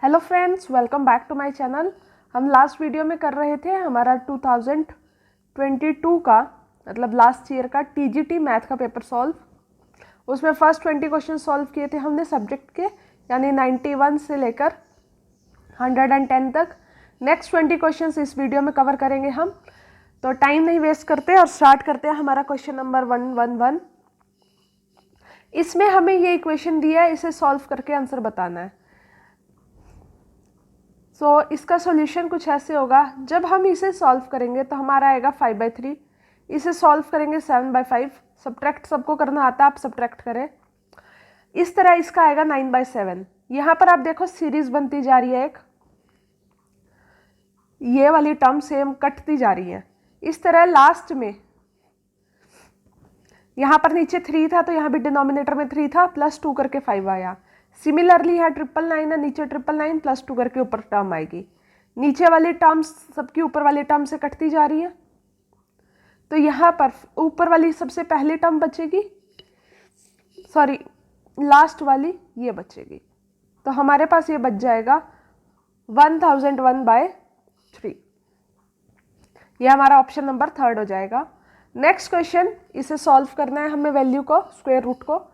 Hello friends, welcome back to my channel. हम last video में कर रहे थे हमारा 2022 का मतलब लास्ट ईयर का टीजीटी मैथ का पेपर सॉल्व। उसमें फर्स्ट 20 क्वेश्चन सॉल्व किए थे हमने सब्जेक्ट के, यानी 91 से लेकर 110 तक। नेक्स्ट 20 क्वेश्चन इस वीडियो में कवर करेंगे हम, तो टाइम नहीं वेस्ट करते और स्टार्ट करते हैं हमारा क्वेश्चन नंबर 111। इसमें हमें ये इक्वेशन दिया है, इसे सॉल्व करके आंसर बताना है। इसका सॉल्यूशन कुछ ऐसे होगा, जब हम इसे सॉल्व करेंगे तो हमारा आएगा 5/3। इसे सॉल्व करेंगे 7/5। सब्ट्रैक्ट सबको करना आता है, आप सब्ट्रैक्ट करें। इस तरह इसका आएगा 9/7। यहाँ पर आप देखो सीरीज बनती जा रही है, एक ये वाली टर्म सेम कटती जा रही है। इस तरह लास्ट में यहाँ पर नीचे 3 था तो यहाँ भी डिनोमिनेटर में 3 था, +2 करके 5 आया। सिमिलरली यहाँ 999 है, नीचे 999 +2 करके ऊपर टर्म आएगी। नीचे वाली टर्म्स सबकी ऊपर वाली टर्म से कटती जा रही है, तो यहाँ पर ऊपर वाली सबसे पहली टर्म बचेगी, सॉरी लास्ट वाली ये बचेगी। तो हमारे पास ये बच जाएगा 1001/3। ये हमारा ऑप्शन नंबर 3 हो जाएगा। नेक्स्ट क्वेश्चन, इसे सॉल्व करना है हमें, वैल्यू को, स्क्वायर रूट को।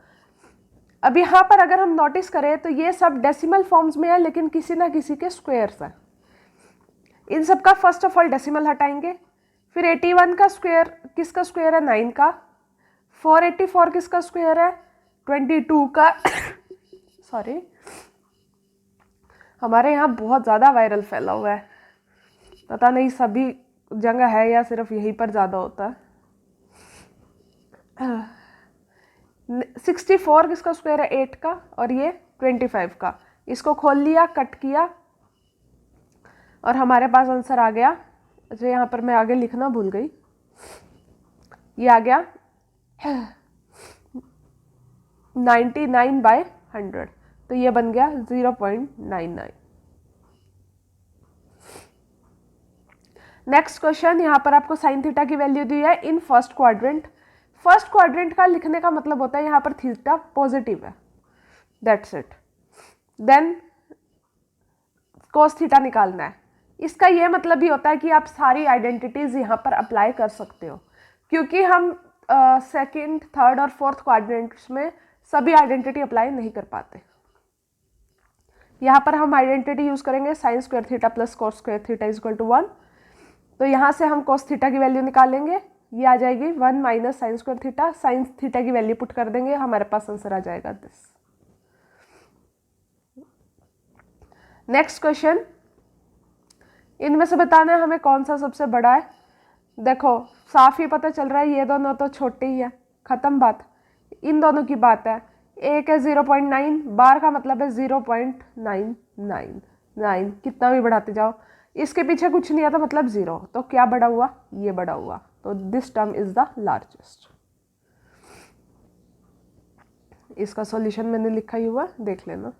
अब यहाँ पर अगर हम नोटिस करें तो ये सब डेसिमल फॉर्म्स में है, लेकिन किसी ना किसी के स्क्वायर्स हैं। इन सब का फर्स्ट ऑफ ऑल डेसिमल हटाएंगे। फिर 81 का स्क्वायर किसका स्क्वायर है? 9 का। 484 किसका स्क्वायर है? 22 का। सॉरी, हमारे यहाँ बहुत ज़्यादा वायरल फैला हुआ है, पता नहीं सभी जगह है या सिर्फ यहीं पर ज़्यादा होता है। 64 किसका स्क्वायर है? 8 का। और ये 25 का। इसको खोल लिया, कट किया और हमारे पास आंसर आ गया। अच्छा, यहाँ पर मैं आगे लिखना भूल गई, ये आ गया 99/100। तो ये बन गया 0.99। नेक्स्ट क्वेश्चन, यहाँ पर आपको साइन थीटा की वैल्यू दी है in first quadrant. First quadrant का लिखने का मतलब होता है यहाँ पर थीटा पॉजिटिव है, that's it. Then cos theta निकालना है। इसका यह मतलब भी होता है कि आप सारी आइडेंटिटीज यहाँ पर अप्लाई कर सकते हो, क्योंकि हम सेकंड, थर्ड और फोर्थ क्वाड्रेंट्स में सभी आइडेंटिटी अप्लाई नहीं कर पाते। यहाँ पर हम आइडेंटिटी यूज करेंगे sine square theta plus cos square theta equal to 1। तो यहाँ से हम कोस थीटा की वैल्यू निकालेंगे, ये आ जाएगी 1 minus sign square theta. Sign theta की वैल्यू पुट कर देंगे, हमारे पास आंसर आ जाएगा दिस। नेक्स्ट क्वेश्चन, इनमें से बताना है हमें कौन सा सबसे बड़ा है। देखो साफ ही पता चल रहा है, ये दोनों तो छोटे ही है, खत्म बात। इन दोनों की बात है, एक है 0.9, बार का मतलब है 0.999। कितना भी बढ़ाते जाओ, इसके पीछे कुछ नहीं आता मतलब 0। तो क्या बड़ा हुआ? ये बड़ा हुआ। तो this term is the largest. इसका सॉल्यूशन मैंने लिखा ही हुआ, देख लेना।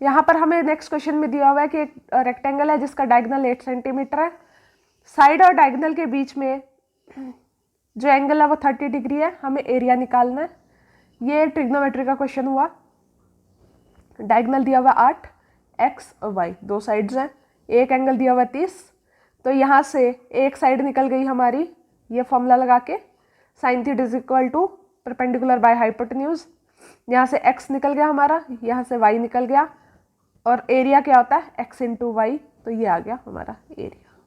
यहाँ पर हमें नेक्स्ट क्वेश्चन में दिया हुआ है कि एक रेक्टेंगल है जिसका डायगोनल 8 सेंटीमीटर है। साइड और डायगोनल के बीच में जो एंगल है वो 30 डिग्री है। हमें एरिया निकालना है। ये ट्रिग्नोमेट्री का क्वेश्चन हुआ। डायगोनल दिया हुआ 8, एक्स और वाई दो साइड्स हैं। एक एंगल दिया हुआ 30। तो यहाँ से एक साइड निकल गई हमारी, ये फॉर्मूला लगा के, sine theta is equal to perpendicular by hypotenuse. यहाँ से x निकल गया हमारा, यहाँ से y निकल गया, और एरिया क्या होता है? x into y. तो ये आ गया हमारा एरिया।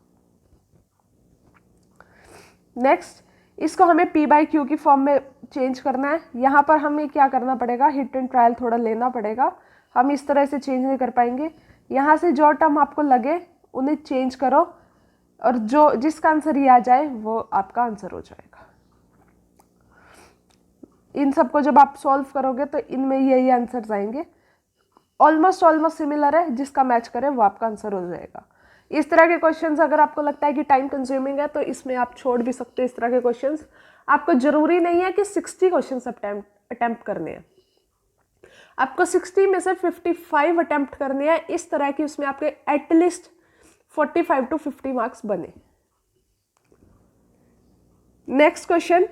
नेक्स्ट, इसको हमें p/q की फॉर्म में चेंज करना है। यहाँ पर हमें क्या करना पड़ेगा? हिट एंड ट्रायल थोड़ा लेना पड़ेगा, हम इस तरह से चेंज नहीं कर पाएंगे। यहाँ से जो टर्म आपको लगे उन्हें चेंज करो, और जो जिसका आंसर ये आ जाए वो आपका आंसर हो जाएगा। इन सबको जब आप सॉल्व करोगे तो इनमें यही आंसर्स आएंगे। ऑलमोस्ट सिमिलर है, जिसका मैच करे वो आपका आंसर हो जाएगा। इस तरह के क्वेश्चंस अगर आपको लगता है कि टाइम कंज्यूमिंग है तो इसमें आप छोड़ भी सकते हो। इस तरह के क्वेश्चंस आपको जरूरी नहीं है कि 60 क्वेश्चंस अटेम्प्ट करने हैं, आपको 60 में से 55 अटेम्प्ट करने हैं, इस तरह की उसमें आपके एटलीस्ट 45 to 50 मार्क्स बने। नेक्स्ट क्वेश्चन,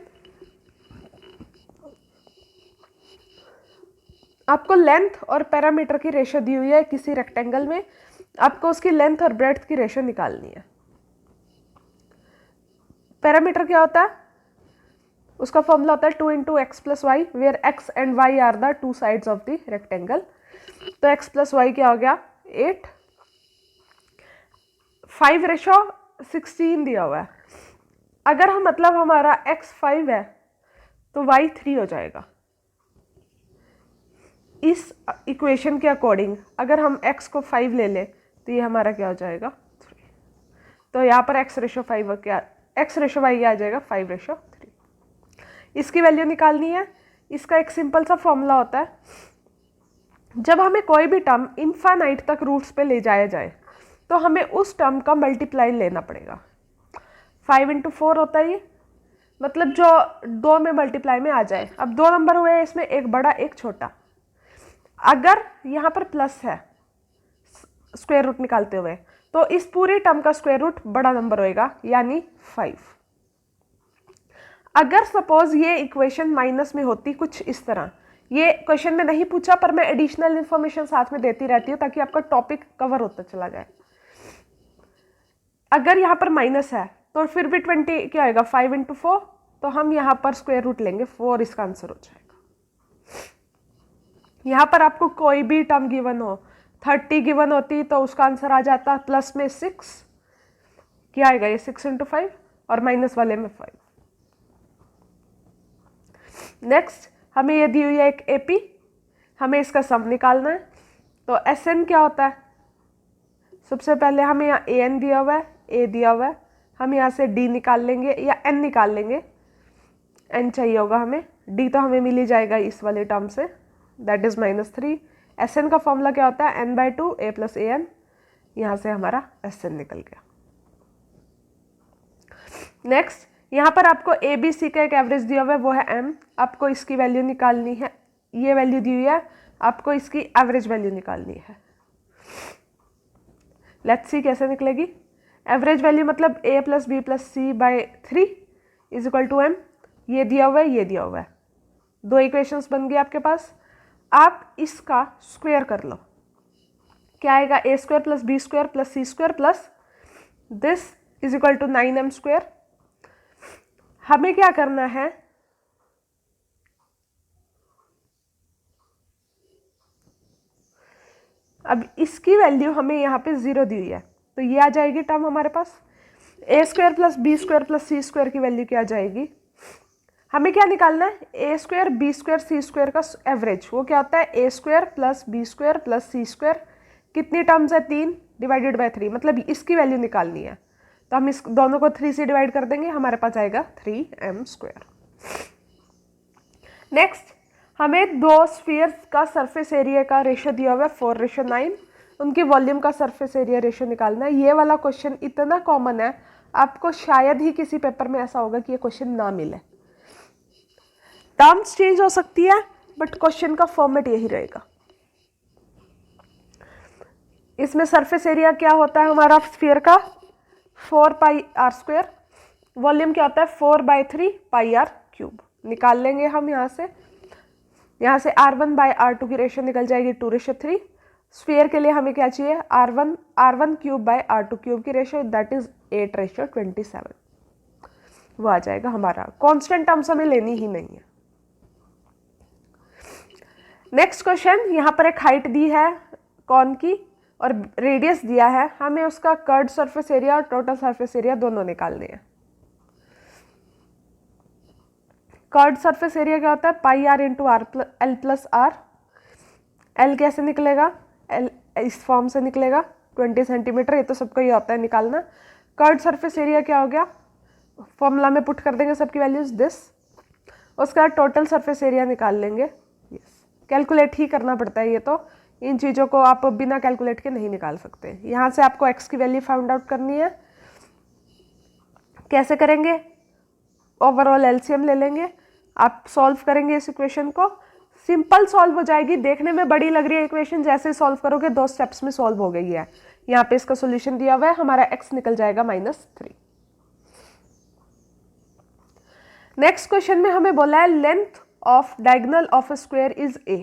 आपको लेंथ और पैरामीटर की रेशो दी हुई है किसी रेक्टेंगल में, आपको उसकी लेंथ और ब्रेड्थ की रेशो निकालनी है। पैरामीटर क्या होता है, उसका फॉर्मूला होता है 2 into x plus y, where x and y are the two sides of the rectangle. तो एक्स प्लस वाई क्या हो गया 8, 5:16 दिया हुआ है। अगर हम मतलब हमारा x 5 है तो y 3 हो जाएगा। इस इक्वेशन के अकॉर्डिंग अगर हम x को 5 ले लें तो ये हमारा क्या हो जाएगा 3। तो यहाँ पर x रेशो 5 क्या, x रेशो y आ जाएगा 5:3। इसकी वैल्यू निकालनी है। इसका एक सिंपल सा फॉर्मूला होता है, जब हमें कोई भी टर्म इनफाइनाइट तक रूट्स पे ले जाया जाए तो हमें उस टर्म का मल्टीप्लाई लेना पड़ेगा। 5 इंटू 4 होता है ये, मतलब जो 2 में मल्टीप्लाई में आ जाए। अब 2 नंबर हुए, इसमें एक बड़ा एक छोटा। अगर यहाँ पर प्लस है स्क्वायर रूट निकालते हुए तो इस पूरी टर्म का स्क्वायर रूट बड़ा नंबर होएगा, यानी 5। अगर सपोज ये इक्वेशन माइनस में होती कुछ इस तरह, ये क्वेश्चन में नहीं पूछा पर मैं एडिशनल इंफॉर्मेशन साथ में देती रहती हूँ ताकि आपका टॉपिक कवर होता चला जाए। अगर यहाँ पर माइनस है तो फिर भी 20 क्या आएगा 5 इंटू 4, तो हम यहाँ पर स्क्वायर रूट लेंगे 4, इसका आंसर हो जाएगा। यहाँ पर आपको कोई भी टर्म गिवन हो, 30 गिवन होती तो उसका आंसर आ जाता प्लस में 6, क्या आएगा ये 6 इंटू 5 और माइनस वाले में 5। नेक्स्ट हमें ये दी हुई है एक एपी, हमें इसका सम निकालना है। तो एस एन क्या होता है, सबसे पहले हमें यहाँ ए एन दिया हुआ है, ए दिया हुआ है, हम यहाँ से डी निकाल लेंगे या एन निकाल लेंगे। एन चाहिए होगा हमें, डी तो हमें मिल ही जाएगा इस वाले टर्म से, दैट इज -3। एस एन का फॉर्मूला क्या होता है n/2 a plus A N, यहाँ से हमारा एस एन निकल गया। नेक्स्ट यहाँ पर आपको ए बी सी का एक एवरेज दिया हुआ है, वो है m। आपको इसकी वैल्यू निकालनी है, ये वैल्यू दी हुई है, आपको इसकी एवरेज वैल्यू निकालनी है। लेट्स सी कैसे निकलेगी। एवरेज वैल्यू मतलब a plus b plus c by 3 is equal to m। ये दिया हुआ है, ये दिया हुआ है, 2 इक्वेशंस बन गए आपके पास। आप इसका स्क्वायर कर लो, क्या आएगा a square plus B square plus C square plus this is equal to 9m square. हमें क्या करना है, अब इसकी वैल्यू हमें यहाँ पे 0 दी हुई है तो ये आ जाएगी टर्म हमारे पास। A square plus B square plus C square की वैल्यू क्या आ जाएगी, हमें क्या निकालना है A square B square C square का एवरेज, वो क्या होता है A square plus B square plus C square. कितनी टर्म्स है 3 डिवाइडेड बाय 3, मतलब इसकी वैल्यू निकालनी है। तो हम इस दोनों को 3 से डिवाइड कर देंगे, हमारे पास आएगा 3m स्क्वायर। नेक्स्ट हमें 2 स्फीयर्स का सरफेस एरिया का रेशो दिया हुआ है 4:9, उनकी वॉल्यूम का सरफेस एरिया रेशो निकालना है। ये वाला क्वेश्चन इतना कॉमन है, आपको शायद ही किसी पेपर में ऐसा होगा कि ये क्वेश्चन ना मिले। टर्म्स चेंज हो सकती है बट क्वेश्चन का फॉर्मेट यही रहेगा। इसमें सरफेस एरिया क्या होता है हमारा स्फीयर का 4πr², वॉल्यूम क्या होता है 4/3πr³ निकाल लेंगे हम यहाँ से r1/r2 की रेशो निकल जाएगी 2:3। स्फीयर के लिए हमें क्या चाहिए r1/r2³ की रेशो, दैट इज 8:27, वो आ जाएगा हमारा। कांस्टेंट टर्म्स हमें लेनी ही नहीं है। नेक्स्ट क्वेश्चन, यहाँ पर एक हाइट दी है कॉन की और रेडियस दिया है, हमें उसका कर्व्ड सरफेस एरिया और टोटल सरफेस एरिया दोनों निकालने हैं। कर्व्ड सरफेस एरिया क्या होता है πr into l plus r। l कैसे निकलेगा, l इस फॉर्म से निकलेगा 20 सेंटीमीटर, ये तो सबको ही होता है निकालना। कर्व्ड सरफेस एरिया क्या हो गया, फॉर्मूला में पुट कर देंगे सबकी वैल्यूज दिस, उसका बाद टोटल सरफेस एरिया निकाल लेंगे। यस, कैलकुलेट ही करना पड़ता है, ये तो इन चीज़ों को आप बिना कैलकुलेट के नहीं निकाल सकते। यहाँ से आपको x की वैल्यू फाइंड आउट करनी है, कैसे करेंगे, ओवरऑल एलसीएम ले लेंगे, आप सॉल्व करेंगे इस इक्वेशन को, सिंपल सॉल्व हो जाएगी। देखने में बड़ी लग रही है इक्वेशन, जैसे सॉल्व करोगे 2 स्टेप्स में सॉल्व हो गई है। यहाँ पे इसका सॉल्यूशन दिया हुआ है, हमारा x निकल जाएगा -3। नेक्स्ट क्वेश्चन में हमें बोला है length of diagonal of a square is a।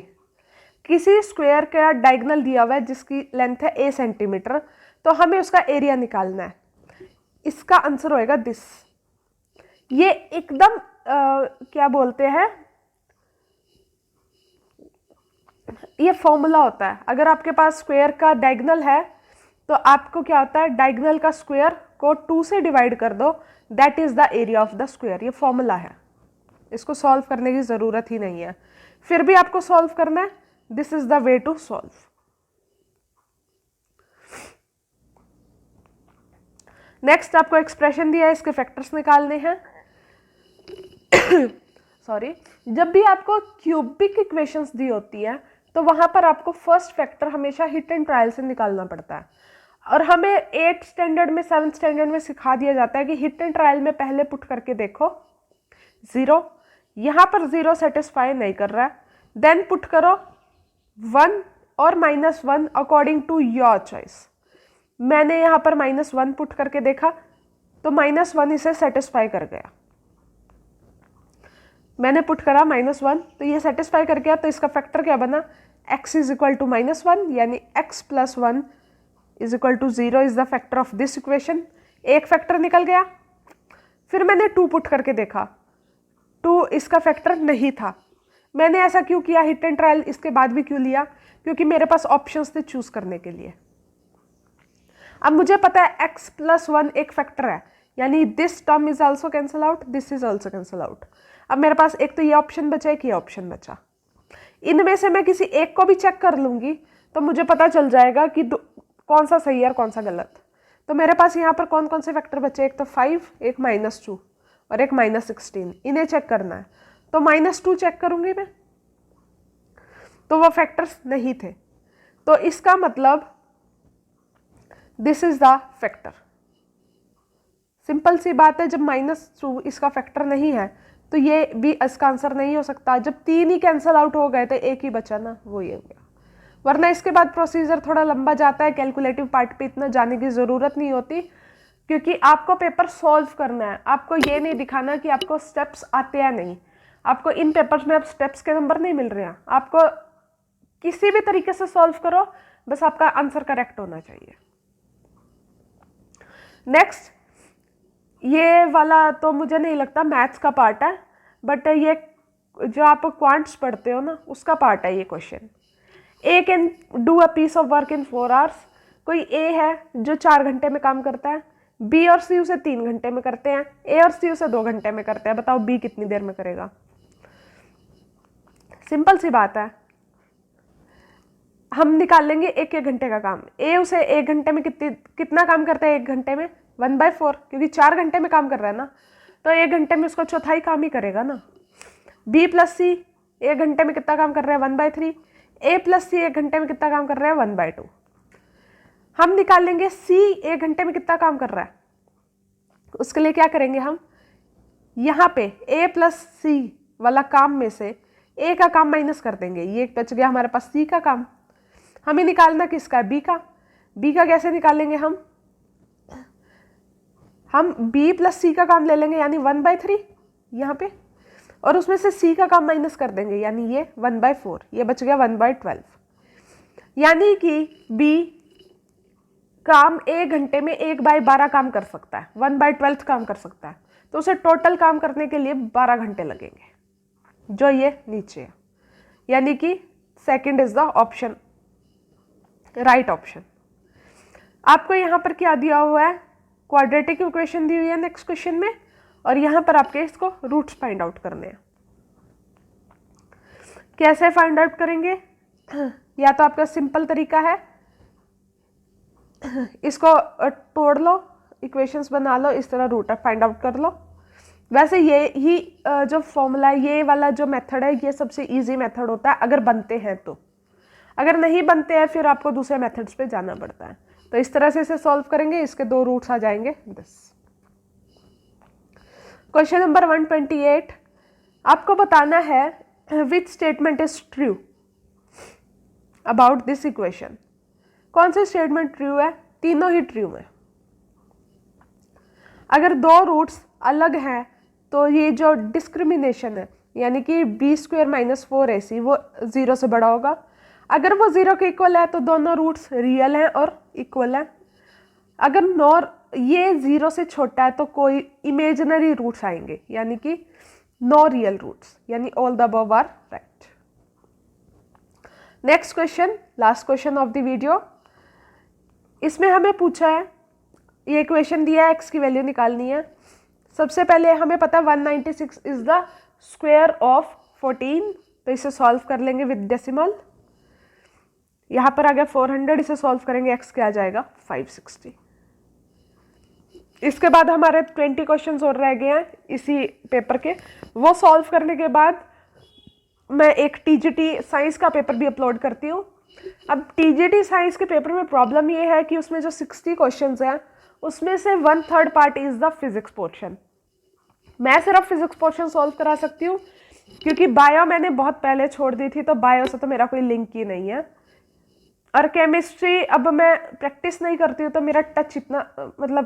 किसी स्क्वायर का डायगोनल दिया हुआ है जिसकी लेंथ है a सेंटीमीटर, तो हमें उसका एरिया निकालना है। इसका आंसर होएगा दिस। ये एकदम क्या बोलते हैं, ये फॉर्मूला होता है। अगर आपके पास स्क्वायर का डायगोनल है तो आपको क्या होता है, डायगोनल का स्क्वायर को 2 से डिवाइड कर दो, that is the area of the square. ये फॉर्मूला है, इसको सॉल्व करने की जरूरत ही नहीं है। फिर भी आपको सॉल्व करना है, this is the way to solve. Next आपको एक्सप्रेशन दिया है, इसके फैक्टर्स निकालने हैं। सॉरी, जब भी आपको क्यूबिक इक्वेशंस दी होती है तो वहां पर आपको फर्स्ट फैक्टर हमेशा हिट एंड ट्रायल से निकालना पड़ता है। और हमें 8th स्टैंडर्ड में 7th स्टैंडर्ड में सिखा दिया जाता है कि हिट एंड ट्रायल में पहले पुट करके देखो 0, यहां पर 0 सेटिस्फाई नहीं कर रहा है, देन पुट करो 1 और -1 अकॉर्डिंग टू योर चॉइस। मैंने यहां पर -1 पुट करके देखा तो -1 इसे सेटिस्फाई कर गया। मैंने पुट करा -1 तो ये सेटिस्फाई कर गया, तो इसका फैक्टर क्या बना, x इज इक्वल टू -1, यानी x + 1 is equal to 0 is the factor of this equation. एक फैक्टर निकल गया। फिर मैंने 2 पुट करके देखा, 2 इसका फैक्टर नहीं था। मैंने ऐसा क्यों किया, हिट एंड ट्रायल इसके बाद भी क्यों लिया, क्योंकि मेरे पास ऑप्शंस थे चूज करने के लिए। अब मुझे पता है x + 1 एक फैक्टर है, यानी this term is also cancel out, this is also cancel out. अब मेरे पास एक तो ये ऑप्शन बचा, एक ये ऑप्शन बचा। इनमें से मैं किसी एक को भी चेक कर लूंगी तो मुझे पता चल जाएगा कि कौन सा सही है और कौन सा गलत। तो मेरे पास यहाँ पर कौन कौन से फैक्टर बचे, एक तो 5, एक -2 और एक -16। इन्हें चेक करना है, तो -2 चेक करूंगी मैं, तो वो फैक्टर्स नहीं थे। तो इसका मतलब this is the factor. Simple सी बात है, जब -2 इसका फैक्टर नहीं है तो ये भी इसका आंसर नहीं हो सकता। जब 3 ही कैंसल आउट हो गए तो एक ही बचा ना, वो ये हो गया। वरना इसके बाद प्रोसीजर थोड़ा लंबा जाता है, कैलकुलेटिव पार्ट पे इतना जाने की ज़रूरत नहीं होती, क्योंकि आपको पेपर सॉल्व करना है। आपको ये नहीं दिखाना कि आपको स्टेप्स आते हैं नहीं। आपको इन पेपर्स में अब स्टेप्स के नंबर नहीं मिल रहे हैं, आपको किसी भी तरीके से सॉल्व करो, बस आपका आंसर करेक्ट होना चाहिए। नेक्स्ट, ये वाला तो मुझे नहीं लगता मैथ्स का पार्ट है, बट ये जो आप क्वांट्स पढ़ते हो ना, उसका पार्ट है ये question. A can do a piece of work in 4 hours। कोई ए है जो 4 घंटे में काम करता है, बी और सी उसे 3 घंटे में करते हैं, ए और सी उसे 2 घंटे में करते हैं। बताओ बी कितनी देर में करेगा। सिंपल सी बात है, हम निकाल लेंगे 1-1 घंटे का काम। ए उसे 1 घंटे में कितना काम करता है, 1 घंटे में 1/4, क्योंकि 4 घंटे में काम कर रहा है ना, तो 1 घंटे में उसका चौथाई काम ही करेगा ना। बी + सी 1 घंटे में कितना काम कर रहा है, 1/3। ए + सी 1 घंटे में कितना काम कर रहा है, 1/2। हम निकाल लेंगे सी 1 घंटे में कितना काम कर रहा है। उसके लिए क्या करेंगे, हम यहाँ पे ए + सी वाला काम में से ए का काम माइनस कर देंगे, ये बच गया हमारे पास सी का काम। हमें निकालना किसका है, बी का। बी का कैसे निकालेंगे, हम बी + सी का काम ले लेंगे, यानी 1/3 यहाँ पे, और उसमें से सी का काम माइनस कर देंगे, यानी ये 1/4, ये बच गया 1/12। यानी कि बी काम 1 घंटे में 1/12 काम कर सकता है, 1/12 काम कर सकता है, तो उसे टोटल काम करने के लिए 12 घंटे लगेंगे, जो ये नीचे है। यानी कि second is the option, right option. आपको यहाँ पर क्या दिया हुआ है, क्वाड्रेटिक इक्वेशन दी हुई है नेक्स्ट क्वेश्चन में, और यहाँ पर आपके इसको रूट्स फाइंड आउट करने हैं। कैसे फाइंड आउट करेंगे, या तो आपका सिंपल तरीका है, इसको तोड़ लो, इक्वेशंस बना लो, इस तरह रूट फाइंड आउट कर लो। वैसे ये ही जो फॉर्मूला है, ये वाला जो मेथड है, ये सबसे इजी मेथड होता है अगर बनते हैं तो। अगर नहीं बनते हैं फिर आपको दूसरे मेथड्स पे जाना पड़ता है। तो इस तरह से इसे सॉल्व करेंगे, इसके 2 रूट्स आ जाएंगे 10। क्वेश्चन नंबर 128, आपको बताना है which statement is true about this equation. कौन सा स्टेटमेंट ट्रू है, तीनों ही ट्रू है। अगर 2 रूट्स अलग हैं तो ये जो डिस्क्रिमिनेशन है, यानी कि b² - 4ac वो 0 से बड़ा होगा। अगर वो 0 के इक्वल है तो दोनों रूट्स रियल हैं और इक्वल हैं। अगर नॉर ये 0 से छोटा है तो कोई इमेजिनरी रूट्स आएंगे, यानी कि नो रियल रूट्स, यानी all the above are right. Next question, last question of the video. इसमें हमें पूछा है, ये इक्वेशन दिया है, x की वैल्यू निकालनी है। सबसे पहले हमें पता है 196 इज द स्क्वायर ऑफ 14, तो इसे सॉल्व कर लेंगे विद डेसिमल। यहाँ पर आ गया 400, इसे सॉल्व करेंगे, x क्या आ जाएगा 560। इसके बाद हमारे 20 क्वेश्चन और रह गए हैं इसी पेपर के, वो सॉल्व करने के बाद मैं एक टीजीटी साइंस का पेपर भी अपलोड करती हूँ। अब टीजीटी साइंस के पेपर में प्रॉब्लम ये है कि उसमें जो 60 क्वेश्चंस हैं उसमें से 1/3 part is the physics portion. मैं सिर्फ फिजिक्स पोर्शन सॉल्व करा सकती हूँ क्योंकि बायो मैंने बहुत पहले छोड़ दी थी, तो बायो से तो मेरा कोई लिंक ही नहीं है। और केमिस्ट्री अब मैं प्रैक्टिस नहीं करती हूँ तो मेरा टच इतना, मतलब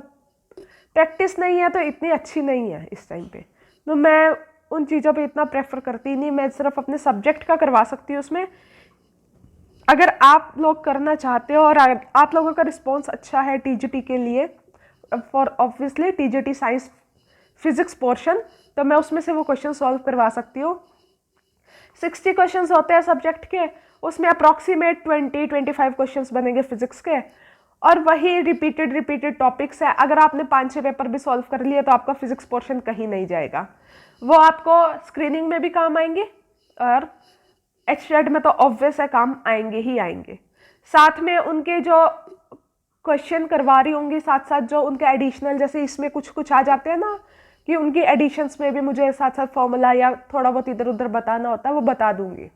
प्रैक्टिस नहीं है तो इतनी अच्छी नहीं है इस टाइम पे, तो मैं उन चीज़ों पे इतना प्रेफर करती नहीं। मैं सिर्फ अपने सब्जेक्ट का करवा सकती हूँ उसमें। अगर आप लोग करना चाहते हो और आप लोगों का रिस्पॉन्स अच्छा है टीजीटी के लिए, for obviously TGT science physics portion, तो मैं उसमें से वो क्वेश्चन सॉल्व करवा सकती हूँ। 60 क्वेश्चंस होते हैं सब्जेक्ट के, उसमें अप्रॉक्सीमेट 20-25 क्वेश्चंस बनेंगे फिजिक्स के, और वही रिपीटेड टॉपिक्स है। अगर आपने 5-6 पेपर भी सॉल्व कर लिए तो आपका फिजिक्स पोर्शन कहीं नहीं जाएगा, वो आपको स्क्रीनिंग में भी काम आएंगे और एचटेट में तो ऑब्वियस है काम आएंगे ही आएंगे। साथ में उनके जो क्वेश्चन करवा रही होंगी, साथ साथ जो उनके एडिशनल, जैसे इसमें कुछ आ जाते हैं ना कि उनकी एडिशंस में भी मुझे साथ साथ फॉर्मूला या थोड़ा बहुत इधर उधर बताना होता है, वो बता दूंगी।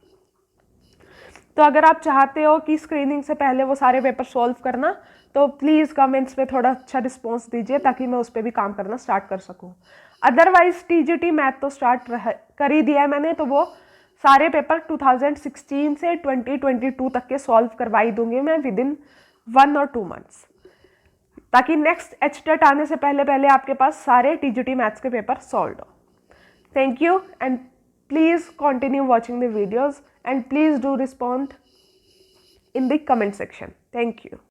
तो अगर आप चाहते हो कि स्क्रीनिंग से पहले वो सारे पेपर सॉल्व करना, तो प्लीज़ कमेंट्स में थोड़ा अच्छा रिस्पॉन्स दीजिए ताकि मैं उस पर भी काम करना स्टार्ट कर सकूं। अदरवाइज टीजीटी मैथ तो स्टार्ट कर ही दिया है मैंने, तो वो सारे पेपर 2016 से 2022 तक के सॉल्व करवाई दूंगी मैं विद इन 1 और 2 मंथ्स, ताकि नेक्स्ट एचटेट आने से पहले आपके पास सारे टीजीटी मैथ्स के पेपर सॉल्व हो। Thank you and please continue watching the videos and please do respond in the comment section. Thank you.